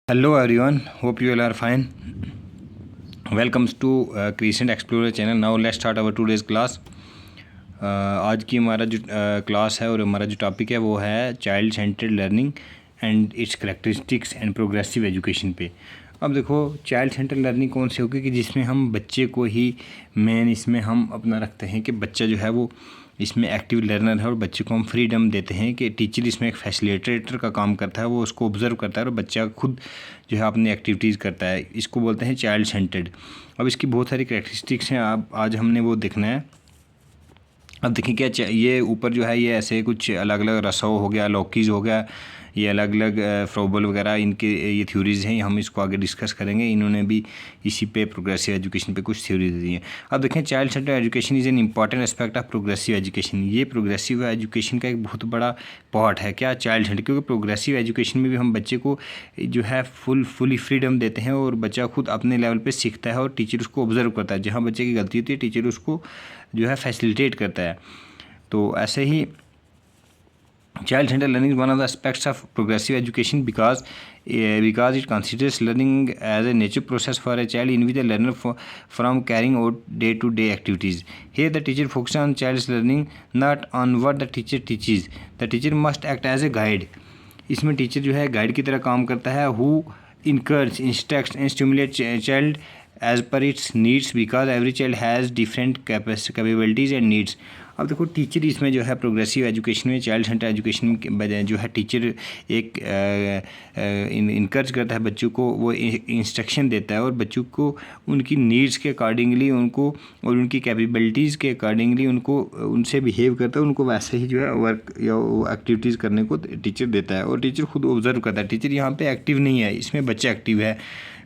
Hello everyone, hope you all are fine. Welcome to Crescent Explorer channel. Now let's start our today's class. आज की हमारा जो class है और हमारा जो टॉपिक है वो है child centred learning and it's characteristics and progressive education पे। अब देखो चाइल्ड सेंटर्ड लर्निंग कौन सी होगी कि जिसमें हम बच्चे को ही मेन इसमें हम अपना रखते हैं कि बच्चा जो है वो इसमें एक्टिव लर्नर है और बच्चे को हम फ्रीडम देते हैं कि टीचर इसमें एक फैसिलिटेटर का काम करता है, वो उसको ऑब्जर्व करता है और बच्चा खुद जो है अपनी एक्टिविटीज़ करता है। इसको बोलते हैं चाइल्ड सेंटर्ड। अब इसकी बहुत सारी कैरेक्टरिस्टिक्स हैं, अब आज हमने वो देखना है। अब देखिए क्या ये ऊपर जो है ये ऐसे कुछ अलग अलग रसो हो गया, लॉकीज हो गया, ये अलग अलग फ्रोबल वगैरह इनके ये थ्योरीज़ हैं, हम इसको आगे डिस्कस करेंगे। इन्होंने भी इसी पे प्रोग्रेसिव एजुकेशन पे कुछ थ्योरीज दी हैं। अब देखें child centred education is an important aspect of progressive education. ये प्रोग्रेसिव एजुकेशन का एक बहुत बड़ा पार्ट है क्या, चाइल्ड सेंटर, क्योंकि प्रोग्रेसिव एजुकेशन में भी हम बच्चे को जो है फुली फ्रीडम देते हैं और बच्चा खुद अपने लेवल पर सीखता है और टीचर उसको ऑब्जर्व करता है। जहाँ बच्चे की गलती होती है टीचर उसको जो है फैसिलिटेट करता है। तो ऐसे ही child centered learning is one of the aspects of progressive education because it considers learning as a natural process for a child in which the learner from carrying out day to day activities. Here the teacher focuses on child's learning, not on what the teacher teaches. The teacher must act as a guide. इसमें teacher जो है guide की तरह काम करता है, who encourage, instructs and stimulates child as per its needs because every child has different capabilities and needs. अब देखो टीचर इसमें जो है प्रोग्रेसिव एजुकेशन में, चाइल्ड सेंटर एजुकेशन के बजाय जो है टीचर एक इनकरेज करता है बच्चों को, वो इंस्ट्रक्शन देता है और बच्चों को उनकी नीड्स के अकॉर्डिंगली उनको और उनकी कैपेबिलिटीज़ के अकॉर्डिंगली उनको उनसे बिहेव करता है, उनको वैसे ही जो है वर्क या एक्टिविटीज़ करने को टीचर देता है और टीचर खुद ऑब्जर्व करता है। टीचर यहाँ पे एक्टिव नहीं है, इसमें बच्चा एक्टिव है,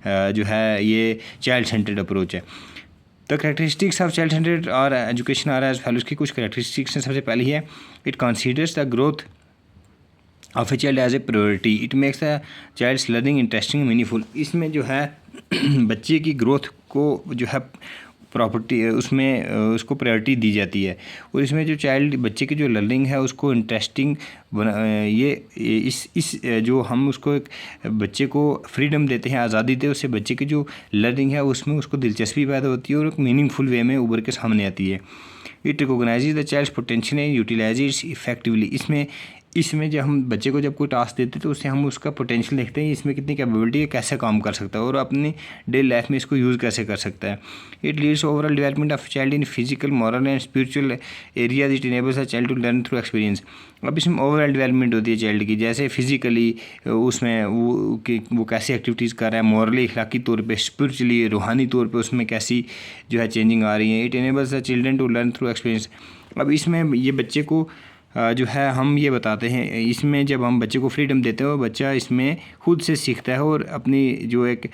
जो है ये चाइल्ड सेंटर्ड अप्रोच है। The characteristics of child centred और एजुकेशन आ रहा है एज फॉलोज की कुछ करेक्टरिस्टिक्स हैं। सबसे पहली है it considers the growth of a child as a priority. It makes the child's learning interesting meaningful. इसमें जो है बच्चे की ग्रोथ को जो है प्रॉपर्टी उसमें उसको प्रायोरिटी दी जाती है और इसमें जो चाइल्ड बच्चे की जो लर्निंग है उसको इंटरेस्टिंग ये इस जो हम उसको एक बच्चे को फ्रीडम देते हैं, आज़ादी देते हैं, उससे बच्चे की जो लर्निंग है उसमें उसको दिलचस्पी पैदा होती है और एक मीनिंगफुल वे में उभर के सामने आती है। It recognises the child's potential and utilise its effectively. इसमें जब हम बच्चे को जब कोई टास्क देते हैं तो उससे हम उसका पोटेंशियल देखते हैं, इसमें कितनी कैपेबिलिटी है, कैसे काम कर सकता है और अपनी डेली लाइफ में इसको यूज़ कैसे कर सकता है। It leads overall development of child in physical, moral and spiritual areas. It enables the child to learn through experience. अब इसमें ओवरऑल डेवलपमेंट होती है चाइल्ड की, जैसे फिजिकली उसमें वो कैसी एक्टिविटीज़ कर रहा है, मॉरली अखलाकी तौर पे, स्पिरिचुअली रूहानी तौर पे उसमें कैसी जो है चेंजिंग आ रही है। It enables the children to learn through experience. अब इसमें ये बच्चे को जो है हम ये बताते हैं, इसमें जब हम बच्चे को फ्रीडम देते हैं बच्चा इसमें खुद से सीखता है और अपनी जो एक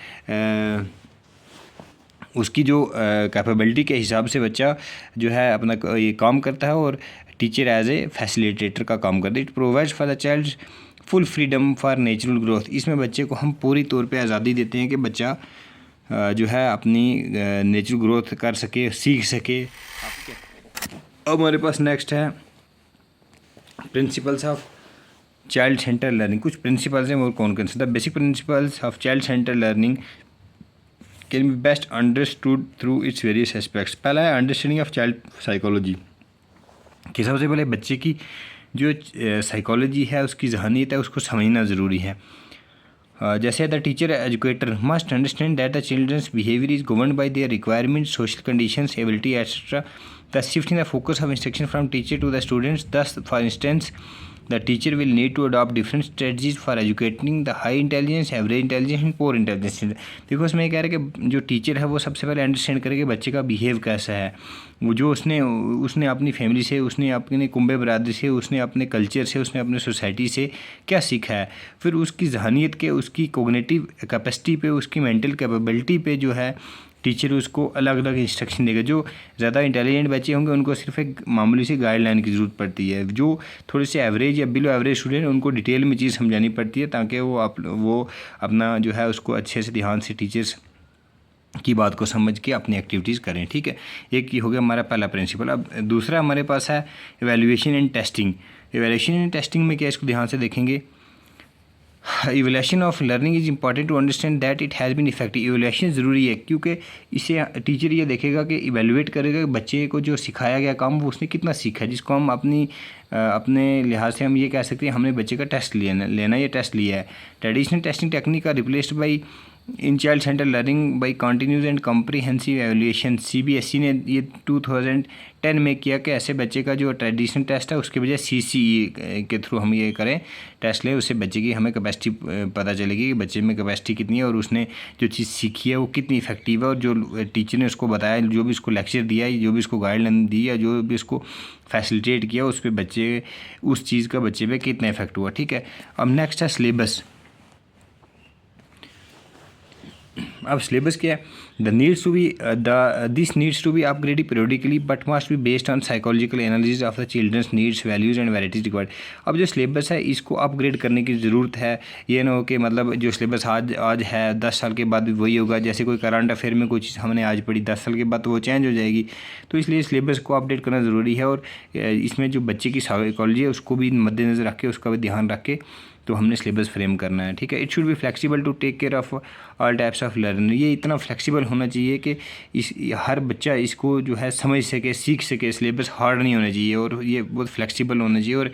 उसकी जो कैपेबिलिटी के हिसाब से बच्चा जो है अपना ये काम करता है और टीचर एज ए फैसिलिटेटर का काम करता है। It provides for the child full freedom for natural growth. इसमें बच्चे को हम पूरी तौर पे आज़ादी देते हैं कि बच्चा जो है अपनी नेचुरल ग्रोथ कर सके, सीख सके। अब हमारे पास नेक्स्ट है principles of child center learning. कुछ प्रिंसिपल्स हैं वो कौन कौन से। The basic principles of child center learning can be best understood through its various aspects. पहला है अंडरस्टैंडिंग ऑफ चाइल्ड साइकोलॉजी, कि सबसे पहले बच्चे की जो साइकोलॉजी है, उसकी जहानियत है, उसको समझना ज़रूरी है। जैसे the teacher educator must understand that the children's behaviour is governed by their requirement, social conditions, ability etcetera. The shift in the focus of instruction from teacher to the students. Thus, for instance, the teacher will need to adopt different strategies for educating the high intelligence, average intelligence and poor intelligence. देखो इसमें कह रहे हैं कि जो teacher है वो सबसे पहले अंडरस्टैंड करे कि बच्चे का बिहेव कैसा है, वो जो उसने अपनी फैमिली से, उसने अपने कुंबे बरादरी से, उसने अपने कल्चर से, उसने अपने सोसाइटी से क्या सीखा है, फिर उसकी जहानियत के, उसकी कोग्निटिव कैपेसिटी पे, उसकी मेंटल कैपेबिलिटी पे जो है टीचर उसको अलग अलग इंस्ट्रक्शन देगा। जो ज़्यादा इंटेलिजेंट बच्चे होंगे उनको सिर्फ एक मामूली सी गाइडलाइन की ज़रूरत पड़ती है, जो थोड़े से एवरेज या बिलो एवरेज स्टूडेंट उनको डिटेल में चीज़ समझानी पड़ती है ताकि वो अपना जो है उसको अच्छे से ध्यान से टीचर्स की बात को समझ के अपनी एक्टिविटीज़ करें। ठीक है, एक ये हो गया हमारा पहला प्रिंसिपल। अब दूसरा हमारे पास है evaluation and testing. Evaluation and testing में क्या, इसको ध्यान से देखेंगे evolution of learning is important to understand that it has been effective. Evolution ज़रूरी है क्योंकि इसे टीचर ये देखेगा कि इवेलुएट करेगा कि बच्चे को जो सिखाया गया काम वो उसने कितना सीखा है, जिसको हम अपने लिहाज से हम ये कह सकते हैं हमने बच्चे का टेस्ट लेना ये टेस्ट लिया है। Traditional testing technique are replaced by in child center learning by continuous and comprehensive evaluation. CBSE ने ये 2010 में किया कि ऐसे बच्चे का जो ट्रेडिशनल टेस्ट है उसके बजाय CCE के थ्रू हम ये करें टेस्ट लें, उससे बच्चे की हमें कैपेसिटी पता चलेगी कि बच्चे में कैपेसिटी कितनी है और उसने जो चीज़ सीखी है वो कितनी इफेक्टिव है, और जो टीचर ने उसको बताया, जो भी उसको लेक्चर दिया, जो भी उसको गाइडलाइन दी या जो भी उसको फैसिलिटेट किया, उस पर बच्चे उस चीज़ का बच्चे पे कितना इफेक्ट हुआ। ठीक है, अब नेक्स्ट है सिलेबस। अब सिलेबस क्या है? This needs to be upgraded periodically but must be based on psychological analysis of the children's needs values and varieties required. अब जो सिलेबस है इसको अपग्रेड करने की ज़रूरत है। ये ना हो कि मतलब जो सिलेबस आज है 10 साल के बाद वही होगा। जैसे कोई करंट अफेयर में कोई चीज़ हमने आज पढ़ी 10 साल के बाद तो वो चेंज हो जाएगी। तो इसलिए सिलेबस को अपडेट करना ज़रूरी है, और इसमें जो बच्चे की साइकोलॉजी है उसको भी मद्देनज़र रख के, उसका भी ध्यान रख के तो हमने सिलेबस फ्रेम करना है। ठीक है, it should be flexible to take care of all types of learning. ये इतना फ्लेक्सिबल होना चाहिए कि हर बच्चा इसको जो है समझ सके, सीख सके। सिलेबस हार्ड नहीं होना चाहिए और ये बहुत फ्लेक्सिबल होना चाहिए, और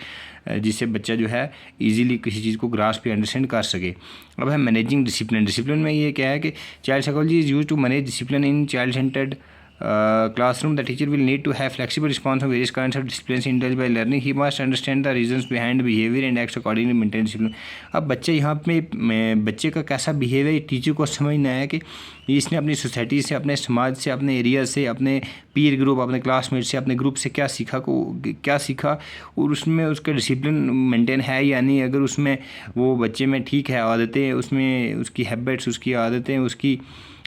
जिससे बच्चा जो है इजीली किसी चीज़ को ग्रास्प या अंडरस्टैंड कर सके। अब है मैनेजिंग डिसिप्लिन। डिसिप्लिन में ये क्या है कि child psychology is use to manage discipline in child centred classroom. The teacher will need to have flexible response to various kinds of disciplines indulged by learning. He must understand the reasons behind behavior and acts accordingly to maintain discipline. अब बच्चे यहाँ पे बच्चे का कैसा behaviour teacher को समझना है कि इसने अपनी सोसाइटी से, अपने समाज से, अपने एरिया से, अपने पीर ग्रुप, अपने क्लासमेट से, अपने ग्रुप से क्या सीखा और उसमें उसका डिसिप्लिन मेंटेन है या नहीं। अगर उसमें वो बच्चे में ठीक है आदतें, उसमें उसकी हैबिट्स, उसकी आदतें, उसकी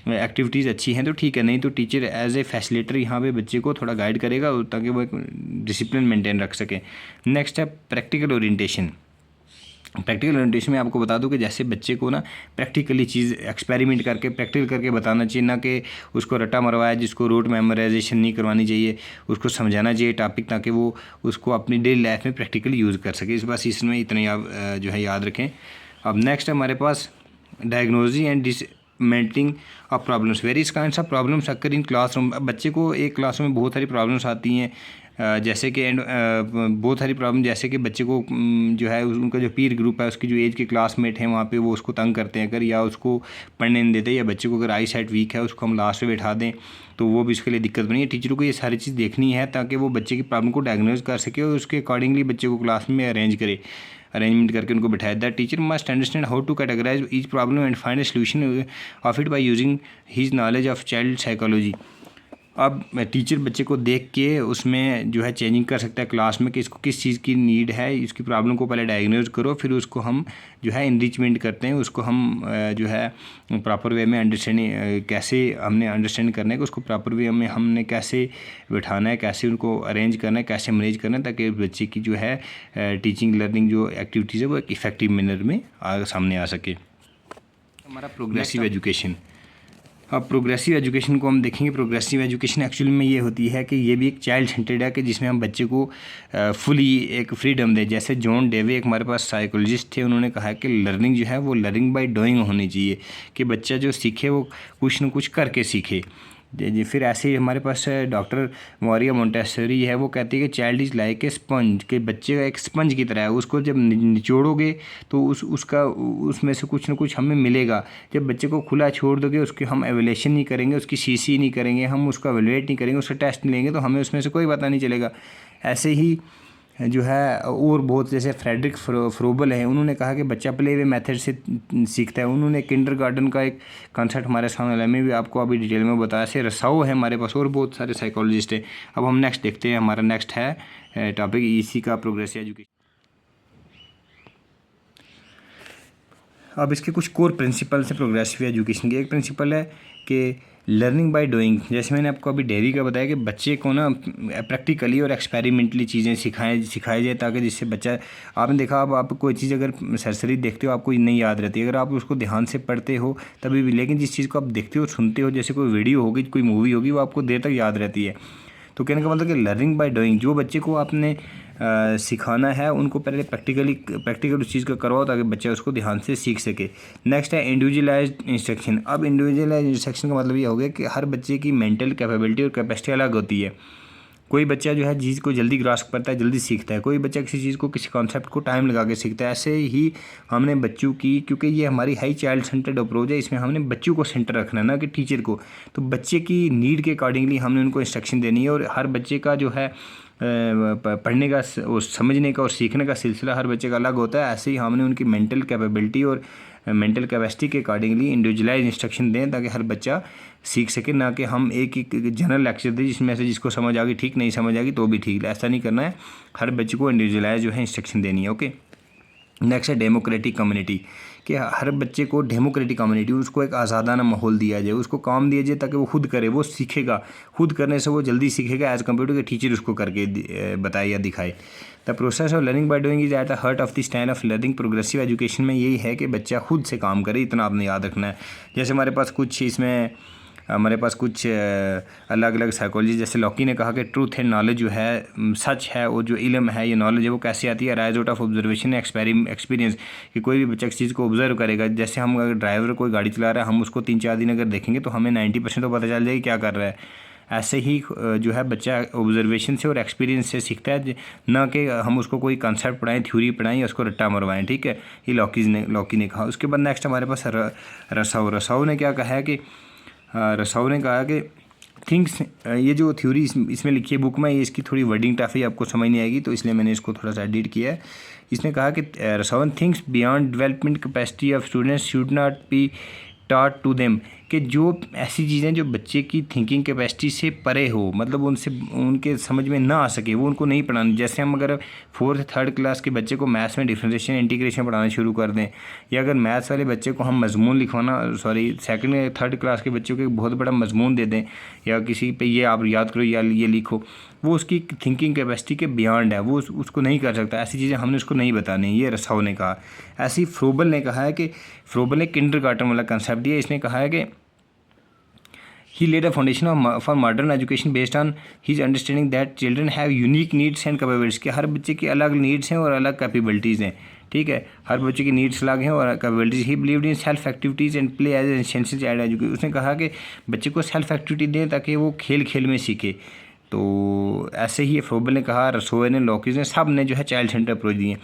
एक्टिविटीज़ अच्छी हैं तो ठीक है, नहीं तो टीचर एज ए फैसिलिटेटर यहाँ पे बच्चे को थोड़ा गाइड करेगा ताकि वो एक डिसिप्लिन मेंटेन रख सके। नेक्स्ट है प्रैक्टिकल ओरिएंटेशन। प्रैक्टिकल ओरिएंटेशन में आपको बता दूं कि जैसे बच्चे को ना प्रैक्टिकली चीज़ एक्सपेरिमेंट करके प्रैक्टिकल करके बताना चाहिए, ना कि उसको रटा मरवाया जिसको रोड मेमोराइजेशन नहीं करवानी चाहिए। उसको समझाना चाहिए टॉपिक ताकि वो उसको अपनी डेली लाइफ में प्रैक्टिकली यूज़ कर सके। इस बस इसमें इतने जो है याद रखें। अब नेक्स्ट हमारे पास diagnosis and mending of problems. Various kinds of problems occur in classroom. अब बच्चे को एक क्लासरूम में बहुत सारी प्रॉब्लम्स आती हैं, जैसे कि बहुत सारी प्रॉब्लम, जैसे कि बच्चे को जो है उनका जो पीर ग्रुप है, उसकी जो एज के क्लासमेट हैं वहाँ पे वो उसको तंग करते हैं अगर, या उसको पढ़ने नहीं देते, या बच्चे को अगर आई साइट वीक है उसको हम लास्ट में बैठा दें तो वो भी उसके लिए दिक्कत बनी है। टीचरों को ये सारी चीज़ देखनी है ताकि वो बच्चे की प्रॉब्लम को डायग्नोज कर सके और उसके अकॉर्डिंगली बच्चे को क्लास में अरेंजमेंट करके उनको बैठाया। That teacher must understand how to categorise each problem and find a solution of it by using his knowledge of child psychology. अब टीचर बच्चे को देख के उसमें जो है चेंजिंग कर सकता है क्लास में कि इसको किस चीज़ की नीड है। इसकी प्रॉब्लम को पहले डायग्नोज करो, फिर उसको हम जो है इनरिचमेंट करते हैं, उसको हम जो है प्रॉपर वे में अंडरस्टैंडिंग कैसे हमने अंडरस्टैंड करना है कि उसको प्रॉपर वे में हमने कैसे बिठाना है, कैसे उनको अरेंज करना है, कैसे मैनेज करना है, ताकि बच्चे की जो है टीचिंग लर्निंग जो एक्टिविटीज़ है वो एक इफेक्टिव मैनर में सामने आ सके। हमारा प्रोग्रेसिव एजुकेशन। अब प्रोग्रेसिव एजुकेशन को हम देखेंगे। प्रोग्रेसिव एजुकेशन एक्चुअली में ये होती है कि ये भी एक चाइल्ड सेंटर्ड है कि जिसमें हम बच्चे को फुली एक फ्रीडम दें। जैसे जॉन डेवे एक हमारे पास साइकोलॉजिस्ट थे, उन्होंने कहा कि लर्निंग जो है वो लर्निंग बाय डूइंग होनी चाहिए, कि बच्चा जो सीखे वो कुछ न कुछ करके सीखे। जी फिर ऐसे ही हमारे पास डॉक्टर मौरिया मोंटेसरी है, वो कहती है कि child is like a sponge, के बच्चे का एक स्पंज की तरह है। उसको जब निचोड़ोगे तो उसमें से कुछ ना कुछ हमें मिलेगा। जब बच्चे को खुला छोड़ दोगे, उसकी हम एवेल्यूशन नहीं करेंगे, उसकी सीसी नहीं करेंगे, हम उसका एवेलुएट नहीं करेंगे, उसका टेस्ट नहीं लेंगे, तो हमें उसमें से कोई पता नहीं चलेगा। ऐसे ही जो है और बहुत, जैसे फ्रेडरिक फ्रोबल है, उन्होंने कहा कि बच्चा प्ले वे मेथड से सीखता है। उन्होंने किंडरगार्टन का एक कॉन्सेप्ट हमारे सामने लाया, मैं भी आपको अभी डिटेल में बताया। से रसाओ है हमारे पास, और बहुत सारे साइकोलॉजिस्ट हैं। अब हम नेक्स्ट देखते हैं। हमारा नेक्स्ट है टॉपिक इसी का प्रोग्रेसिव एजुकेशन। अब इसके कुछ कोर प्रिंसिपल्स हैं प्रोग्रेसिव एजुकेशन के। एक प्रिंसिपल है कि लर्निंग बाय डूइंग। जैसे मैंने आपको अभी डेयरी का बताया कि बच्चे को ना प्रैक्टिकली और एक्सपेरिमेंटली चीज़ें सिखाई जाए, ताकि जिससे बच्चा, आपने देखा अब आप कोई चीज़ अगर सरसरी देखते हो आपको नहीं याद रहती, अगर आप उसको ध्यान से पढ़ते हो तभी भी, लेकिन जिस चीज़ को आप देखते हो सुनते हो, जैसे कोई वीडियो होगी, कोई मूवी होगी, वो आपको देर तक याद रहती है। तो कहने का मतलब कि लर्निंग बाय डूइंग, जो बच्चे को आपने सिखाना है उनको पहले प्रैक्टिकल उस चीज़ को करवाओ ताकि बच्चा उसको ध्यान से सीख सके। नेक्स्ट है इंडिविजुअलाइज्ड इंस्ट्रक्शन। अब इंडिविजुअलाइज्ड इंस्ट्रक्शन का मतलब ये हो गया कि हर बच्चे की मेंटल कैपेबिलिटी और कैपेसिटी अलग होती है। कोई बच्चा जो है चीज़ को जल्दी ग्रास्प करता है, जल्दी सीखता है, कोई बच्चा किसी चीज़ को, किसी कॉन्सेप्ट को टाइम लगा के सीखता है। ऐसे ही हमने बच्चों की, क्योंकि ये हमारी हाई चाइल्ड सेंटर्ड अप्रोच है, इसमें हमने बच्चों को सेंटर रखना है ना कि टीचर को। तो बच्चे की नीड के अकॉर्डिंगली हमने उनको इंस्ट्रक्शन देनी है और हर बच्चे का जो है पढ़ने का और समझने का और सीखने का सिलसिला हर बच्चे का अलग होता है। ऐसे ही हमने उनकी मेंटल कैपेबिलिटी और मेंटल कैपेसिटी के अकॉर्डिंगली इंडिविजुअलाइज इंस्ट्रक्शन दें ताकि हर बच्चा सीख सके, ना कि हम एक जनरल लेक्चर दें जिसमें से जिसको समझ आ गई ठीक, नहीं समझ आ गई तो भी ठीक। ऐसा नहीं करना है, हर बच्चे को इंडिविजुअलाइज जो है इंस्ट्रक्शन देनी है। ओके, नेक्स्ट है डेमोक्रेटिक कम्युनिटी, कि हर बच्चे को डेमोक्रेटिक कम्युनिटी, उसको एक आज़ादाना माहौल दिया जाए, उसको काम दिया जाए ताकि वो खुद करे, वो सीखेगा। खुद करने से वो जल्दी सीखेगा एज़ कम्पेयर टू के टीचर उसको करके बताए या दिखाए। The process of learning by doing is at the heart of the style of learning. Progressive education में यही है कि बच्चा खुद से काम करे, इतना आपने याद रखना है। जैसे हमारे पास कुछ अलग अलग साइकोलॉजी, जैसे लॉकी ने कहा कि ट्रूथ एंड नॉलेज जो है, सच है, वो जो इल्म है, ये नॉलेज है, वो कैसे आती है? Rise out of observation experience. कि कोई भी बच्चा किसी चीज़ को ऑब्जर्व करेगा, जैसे हम अगर ड्राइवर कोई गाड़ी चला रहा है, हम उसको 3-4 दिन अगर देखेंगे तो हमें 90% तो पता चल जाएगी क्या कर रहा है। ऐसे ही जो है बच्चा ऑब्जर्वेशन से और एक्सपीरियंस से सीखता है, ना कि हम उसको कोई कंसेप्ट पढ़ाएं, थ्योरी पढ़ाएं या उसको रट्टा मरवाएं। ठीक है, ये लॉकी ने कहा। उसके बाद नेक्स्ट हमारे पास रसाऊ ने क्या कहा है कि रसाऊ ने कहा कि थिंग्स, ये जो थ्योरी इसमें लिखी है बुक में, ये इसकी थोड़ी वर्डिंग टफ है, आपको समझ नहीं आएगी, तो इसलिए मैंने इसको थोड़ा सा एडिट किया है। इसने कहा कि Rousseau things beyond development capacity of students should not be taught to them, कि जो ऐसी चीज़ें जो बच्चे की थिंकिंग कैपेसिटी से परे हो, मतलब उनके समझ में ना आ सके, वो उनको नहीं पढ़ानी। जैसे हम अगर 4th 3rd क्लास के बच्चे को मैथ्स में डिफरेंशिएशन इंटीग्रेशन पढ़ाना शुरू कर दें, या अगर मैथ्स वाले बच्चे को हम मजमून लिखवाना, 2nd 3rd क्लास के बच्चों को एक बहुत बड़ा मजमून दे दें, या किसी पे ये आप याद करो या ये लिखो, वो उसकी थिंकिंग कैपेसिटी के बियॉन्ड है, वो उसको नहीं कर सकता। ऐसी चीज़ें हमने उसको नहीं बतानी, ये रसाऊ ने कहा। ऐसी फ्रोबल ने कहा है कि फ्रोबल ने किंडरगार्टन वाला कंसेप्ट दिया। इसने कहा है कि he laid a foundation for modern education based on his understanding that children have unique needs and capabilities, कि हर बच्चे की अलग नीड्स हैं और अलग कैपेबिलिटीज़ हैं। ठीक है, हर बच्चे की नीड्स अलग हैं और capabilities. He believed in self activities and play as essential child education. उसने कहा कि बच्चे को सेल्फ एक्टिविटी दें ताकि वो खेल खेल में सीखे। तो ऐसे ही फ्रोबल ने कहा, रसोए ने, लॉकीज ने, सब ने जो है चाइल्ड सेंटर अप्रोच दिए।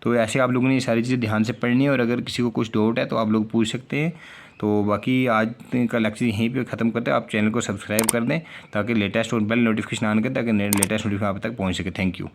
तो ऐसे आप लोगों ने ये सारी चीज़ें ध्यान से पढ़नी है, और अगर किसी को कुछ डाउट है तो आप लोग पूछ सकते हैं। तो बाकी आज का लेक्चर यहीं पे ख़त्म करते हैं। आप चैनल को सब्सक्राइब कर दें ताकि लेटेस्ट और बेल नोटिफिकेशन ऑन करें ताकि लेटेस्ट नोटिफिकेशन आप तक पहुंच सके। Thank you.